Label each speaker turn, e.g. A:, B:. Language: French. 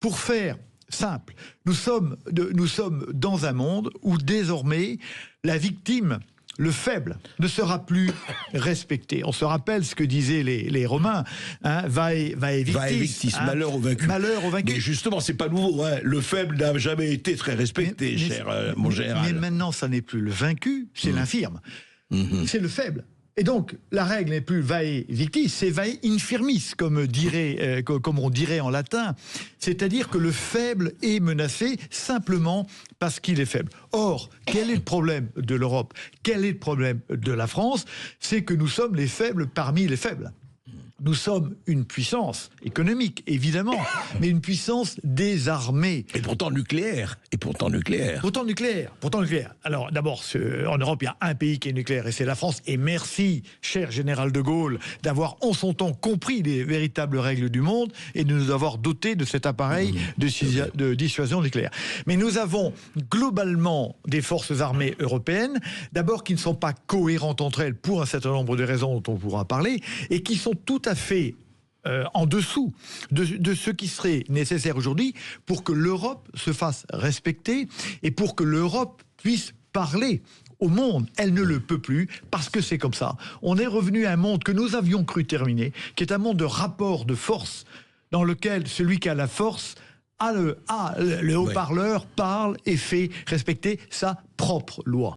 A: Pour faire simple, nous sommes dans un monde où désormais la victime, le faible, ne sera plus respecté. On se rappelle ce que disaient les Romains, hein, vae victis, hein,
B: malheur au vaincu.
A: Malheur au vaincu.
B: Mais justement, c'est pas nouveau. Hein. Le faible n'a jamais été très respecté, mon général.
A: Mais maintenant, ça n'est plus le vaincu, c'est l'infirme. C'est le faible. Et donc, la règle n'est plus vae victis, c'est vae infirmis, comme on dirait en latin. C'est-à-dire que le faible est menacé simplement parce qu'il est faible. Or, quel est le problème de l'Europe? Quel est le problème de la France? C'est que nous sommes les faibles parmi les faibles. Nous sommes une puissance économique, évidemment, mais une puissance désarmée.
B: Et pourtant nucléaire. Pourtant nucléaire.
A: Alors, d'abord, en Europe, il y a un pays qui est nucléaire, et c'est la France. Et merci, cher général de Gaulle, d'avoir en son temps compris les véritables règles du monde et de nous avoir dotés de cet appareil de dissuasion nucléaire. Mais nous avons globalement des forces armées européennes, d'abord qui ne sont pas cohérentes entre elles pour un certain nombre de raisons dont on pourra parler, et qui sont tout à fait en dessous de ce qui serait nécessaire aujourd'hui pour que l'Europe se fasse respecter et pour que l'Europe puisse parler au monde. Elle ne le peut plus parce que c'est comme ça. On est revenu à un monde que nous avions cru terminé, qui est un monde de rapport de force dans lequel celui qui a la force le haut-parleur, parle et fait respecter sa propre loi.